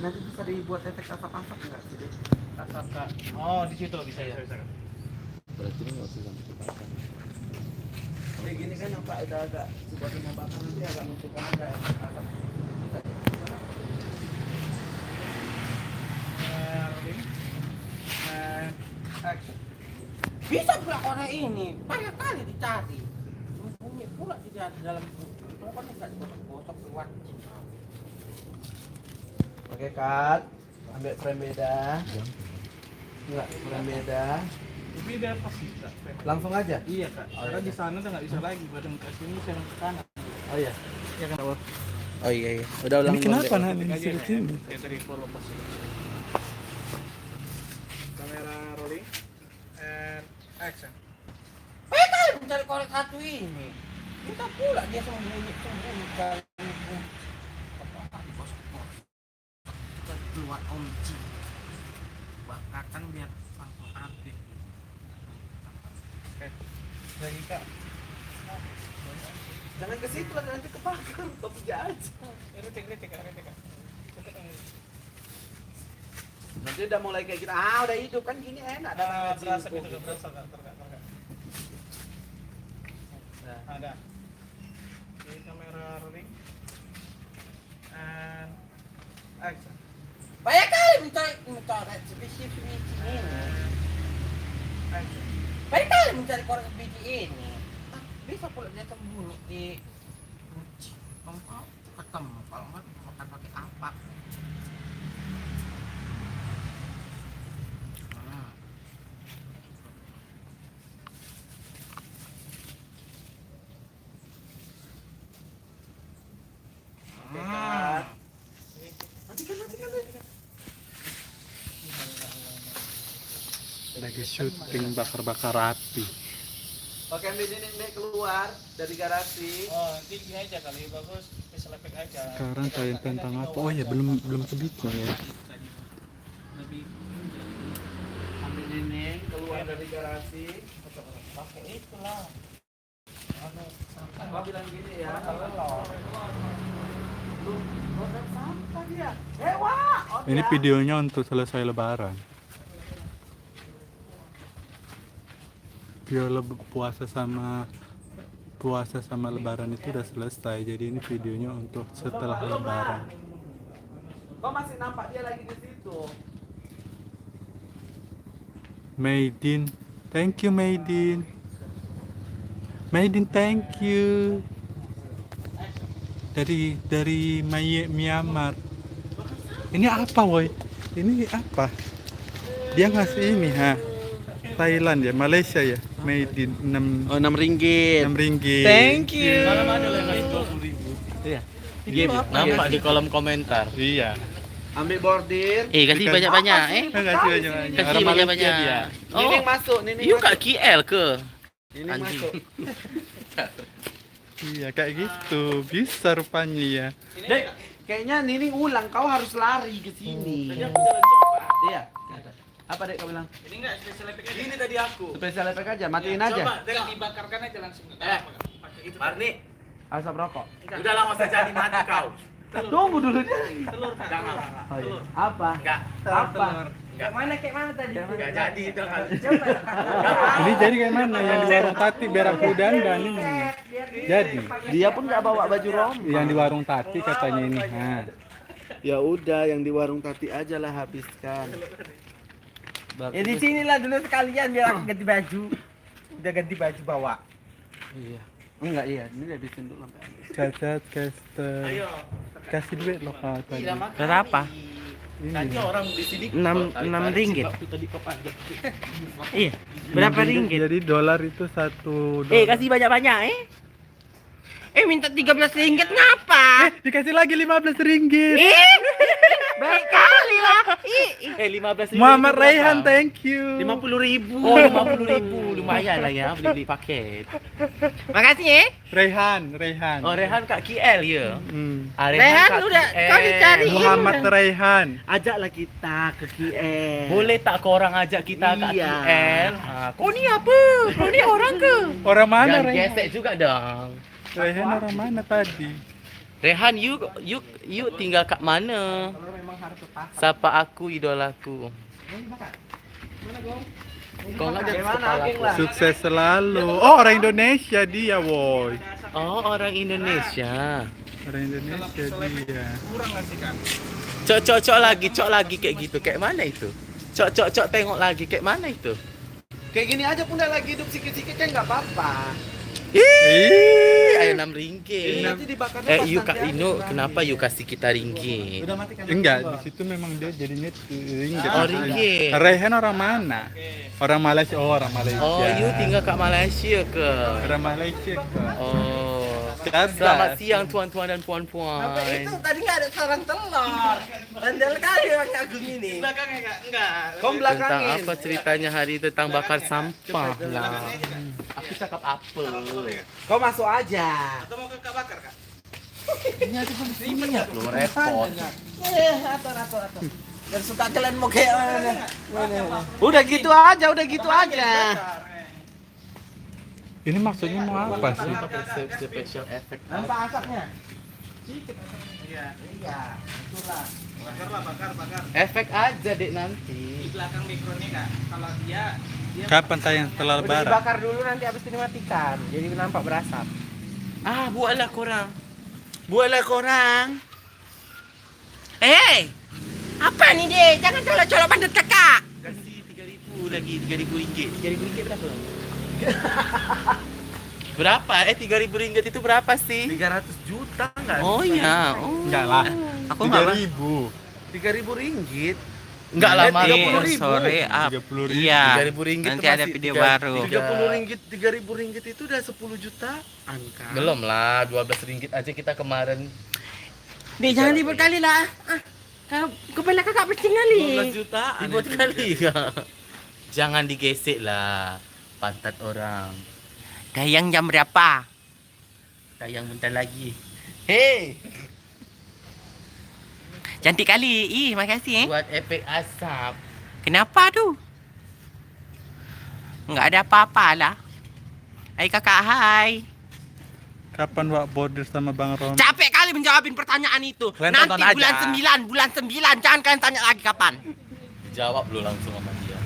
nanti bisa dibuat efek asap-asap nggak sih, Dek? Asap kak. Oh di situ bisa ya. Berarti ini nggak usah sampai kebakar. Kayak gini kan yang Pak udah agak buat membakar nanti agak munculkan ada efek asap. Action. Bisa pula orang ini banyak kali dicari. Bunyi pula di dalam itu kan nggak digosok-gosok keluar. Oke, Kak. Ambil frame beda. Enggak, frame beda. Beda pasti kak. Langsung aja. Iya kak. Karena di sana udah nggak bisa lagi. Badan ke sini saya ke kanan. Oh iya. Iya kan awal. Oh iya iya. Udah ulang. Ini kenapa nak Aja di ya. sini? Kayak dari follow pas. Kamera rolling. And action. Kali mencari korek satu ini. Kita pula dia sembunyikan keluar Om Ji. Bakakan biar langsung habis. Oke. Lagi kak. Jangan ke situ lah, nanti kebakar. Kau kerja aja. Retik kak. Nanti udah mulai kayak gitu. Udah hidup kan gini enak. Berasa gitu berasa kak. Nah. Ada. Di kamera rolling. And action. Banyak kali mencari biji ini. Action. Banyak kali mencari korek biji ini. Bisa pula dia sembunyi di ketemu kalau nggak makan pakai apa? Lagi syuting bakar-bakar api. Oke, ambil ini Dek, keluar dari garasi. Oh, nanti gini aja kali bagus, special effect aja. Sekarang kalian tentang apa? Oh ya belum kebikin ya. Lebih Ambil ini keluar dari garasi. pakai itulah. Anu, Gua bilang gini ya. kalau Lu kodok sampah dia. Dewa. Ini videonya untuk selesai lebaran. Video puasa sama lebaran itu udah selesai. Jadi ini videonya untuk setelah lebaran. Kok masih nampak dia lagi di situ? Maidin, thank you Maidin. Maidin, thank you. Dari Myanmar. Ini apa, woi? Ini apa? Dia ngasih ini, Thailand ya, Malaysia ya. Maidin 6 Oh, 6 ringgit. 6 ringgit. Thank you. mana ada yang ngasih 20.000. Iya. Iya, nampak di kolom komentar. Iya. Ambil bordir. Kasih banyak-banyak Kasih banyak-banyak. Kasih Orang Malaysia banyak-banyak. dia. Nining masuk, Nining. You kat KL ke? Nining Anjing. masuk. Iya, kayak gitu. Bisa rupanya ya. Dek, kayaknya Nining ulang, kau harus lari ke sini. Tadi aku jalan cepat. Iya. Apa Dek kau bilang? Ini enggak special effect aja. Ini tadi aku. Spesial efek aja, matiin aja. Coba dibakarkan aja langsung. Pakai itu. Marni, Asap rokok. udah lama usah jadi mati kau. Tunggu dulu dia. Telur Kak. Jangan. Oh, iya. Apa? Enggak, Apa? Enggak. Kayak mana tadi? enggak jadi itu kan. Ini jadi kayak mana yang di warung Tati biar aku dandan ini. Jadi Dia pun nggak bawa baju rom. yang di warung Tati katanya ini. Ya udah, yang di warung Tati aja lah habiskan. Ya di sinilah dulu sekalian biar aku ganti baju. Udah ganti baju bawa. Iya. Enggak iya, ini habisin dulu sampai habis. Cacat caster. Ayo. Kasih duit loh Kak tadi. Berapa? Tadi orang di sini 6 ringgit. Tadi kok pajak. Iya. Berapa ringgit? Jadi dolar itu 1 dolar. Kasih banyak-banyak minta 13 ringgit ngapa? Dikasih lagi 15 ringgit. Baik kali lah. 15 ringgit. Muhammad Raihan, thank you. 50.000. Oh, 50.000. Lumayan lah ya beli paket. Makasih Raihan. Oh, Rehan Kak KL ya. Hmm. Rehan udah kau dicari. Muhammad Raihan. Ajaklah kita ke KL. Boleh tak kau orang ajak kita Kak Iya. KL? Kau ni apa? Kau ni orang ke? Orang mana Jangan Raihan? gesek juga dong. Raihan orang mana tadi? Rehan, you tinggal kat mana? Kalau memang harus lepas. Sapa aku idolaku. Kau nggak ada kepala aku. Sukses selalu. Oh, orang Indonesia dia, woi. Oh, orang Indonesia. Orang Indonesia dia. Kurang nggak sih kan? Cok lagi kayak gitu. Kayak mana itu? Cok tengok lagi kayak mana itu? Kayak gini aja pun udah lagi hidup sikit-sikit kan nggak apa-apa. Ih, ayo 6 ringgit. Nanti dibakarnya pas Yuk nanti Kak Ino, aja. kenapa yuk kasih kita ringgit? Udah mati kan? Enggak, di situ memang dia jadinya ringgit. Oh, ringgit. Rehan orang mana? Orang Malaysia. Oh, orang Malaysia. Oh, you tinggal kat Malaysia ke? Orang Malaysia ke? Oh. Sabar. Selamat siang tuan-tuan dan puan-puan. Apa itu tadi nggak ada sarang telur. Bandel kali Bang Agung ini. Belakangnya kak? Enggak. Kau Tentang belakangin. apa ceritanya hari tentang bakar sampah lah. Aku cakap apa? Kau masuk aja. Atau mau kakak bakar kak? Ini aja kan minyak loh, repot. Atur. Dan suka kalian mau kayak mana? Udah gitu aja. Ini maksudnya mau apa sih? Special effect. Nampak asapnya? Iya. Iya, itulah. Bakar. Efek aja dek nanti. Di belakang mikronya kak. Kalau dia Kapan tayang setelah Udah lebaran? dibakar dulu nanti habis ini matikan. Jadi nampak berasap. Ah, buatlah korang. Apa nih deh? Jangan colok-colok bandut kakak. Kasih 3.000 lagi, 3.000 ringgit. 3.000 ringgit berapa? Berapa? 3.000 ringgit itu berapa sih? 300 juta enggak? Oh ya, oh. Enggak lah. Aku nggak 3.000. 3.000 ringgit. Enggak lama. 30.000. Sore up. 30.000. Iya. 3.000 ringgit Nanti tuh ada masih video tiga- baru. 30 ringgit, 3.000 ringgit itu udah 10 juta angka. Belum lah, 12 ringgit aja kita kemarin. Dek jangan ribut kali lah. Kepala kakak penting kali. 12 jutaan. Ribut kali ya. Jangan digesek lah pantat orang. Dayang jam berapa? Tayang bentar lagi. Hei, Cantik kali. Makasih buat efek asap. Kenapa tu? Enggak ada apa-apa lah. Hai kakak, hai. Kapan Wak border sama Bang Ron? Capek kali menjawabin pertanyaan itu. Kalian Nanti tonton aja. bulan 9. Jangan kalian tanya lagi kapan. Jawab lu langsung sama dia.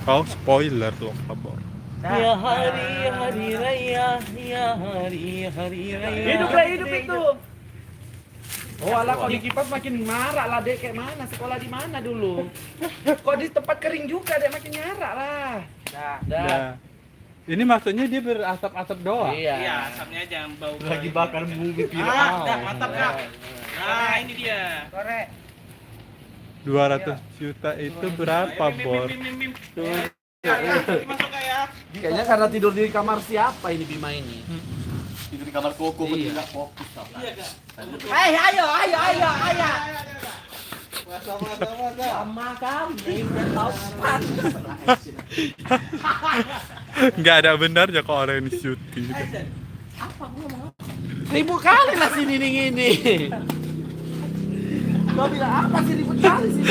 Kau spoiler tuh, kabar. Ya hari raya, ya hari raya. Hidup itu. Oh alah kau di kipas makin marah lah dek, kayak mana sekolah di mana dulu? Kok di tempat kering juga dek makin nyarak lah. Dah. Ini maksudnya dia berasap-asap doang. Iya, asapnya aja yang bau. Lagi bakar bumi Mantap kak. Nah ini dia. Korek. 200 juta itu berapa, Bor? Mim. Masuk kak ya. Kayaknya karena tidur di kamar siapa ini Bima ini? Tidur di kamar koko Iya. enggak fokus. Iya kak. Hei, ayo. Sama kami udah tahu pan. Nggak ada benarnya kok orang ini syuting. 1000 kali lah sini ini. Kau bilang apa sih 1000 kali sih?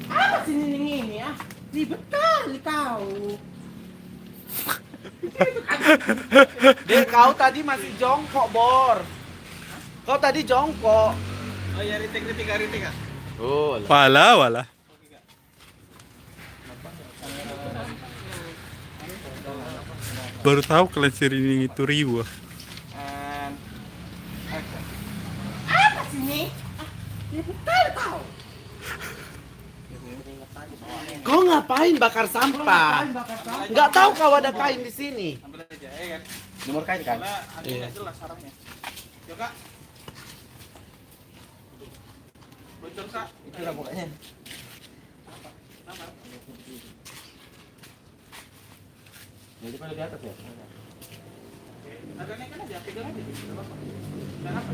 Apa sih ini ya? Ribet kali kau. Dek kau tadi masih jongkok Bor. Kau tadi jongkok. Oh iya ritik kak. Oh, Walah. Baru tahu kalian sering itu riwa. Apa sih ini? Ribet kali kau. Kau ngapain bakar sampah? Nggak tahu kau ada kain di sini. Ambil aja ya kan. Nomor kain kan? Karena ada nggak jelas sarangnya. Yuk kak. Bocor kak. Itulah pokoknya. Jadi pada di atas ya? Agak naikkan aja, pegang aja. Nggak apa-apa. Nggak apa.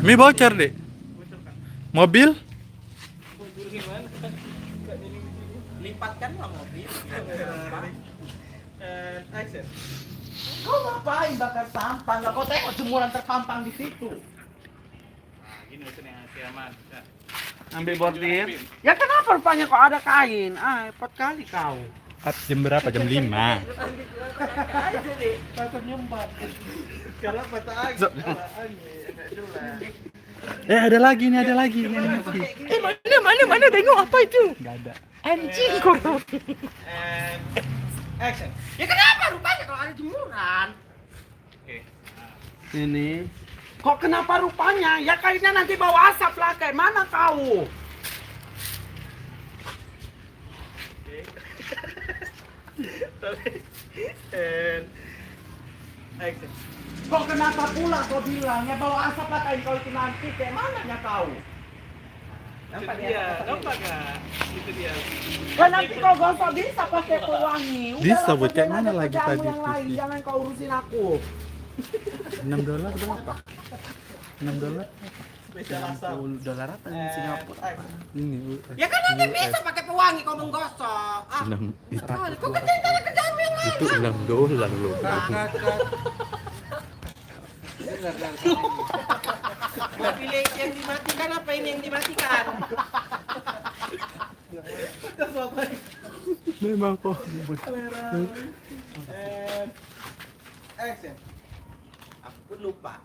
Ini bocor deh. Bocor kak. Mobil? Bocor gimana? Lipatkanlah mobil. Action. Kau ngapain bakar sampah? Nggak kau tengok jemuran terpampang di situ. Nah, gini maksudnya si aman. Nah. Ambil bordir. Ya kenapa rupanya kok ada kain? 4 kali kau. Jam berapa? Jam 5. Ada lagi nih, ada lagi. Ini masih. Mana tengok apa itu? Nggak ada. Anjing kau. Action. Ya kenapa rupanya kalau ada jemuran? Ini. Kok kenapa rupanya? Ya kainnya nanti bawa asap lah. Kayak mana kau? Action. Kok kenapa pula kau bilang ya bawa asap lah kain kau itu nanti? Kayak mana ya kau? Itu dia, nampak nggak? Itu dia. Kan nanti kau gosok bisa pakai pewangi. Bisa, Udahlah, buat kayak kerjain mana aja lagi kerjaanmu tadi yang tuh lain. sih? Jangan kau urusin aku. $6 berapa? $6? $60 apa di Singapura? Ini. Ya kan nanti bisa pakai pewangi kau menggosok. Kau kerjaanmu yang lain. Itu $6 loh. Mau pilih yang dimatikan apa ini yang dimatikan? Memang kok. Action. Aku lupa.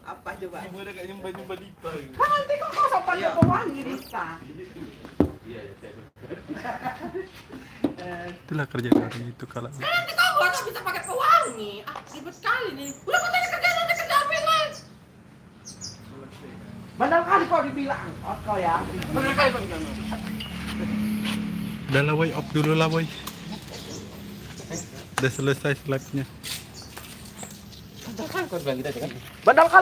Apa coba? Nyumba dekat nyumba lipa. Kan nanti kau gosok pakai pewangi bisa. Itulah kerja dari itu kalau. Nanti kau gosok bisa pakai pewangi. Ribet sekali nih. Udah kau tanya kerjaanmu yang lain. Benar kali kau dibilang. Kau ya. Benar kali kau bilang. Udah lah boy, off dulu lah boy. Udah selesai slide-nya. Kan kau bilang gitu aja kan? Benar kali.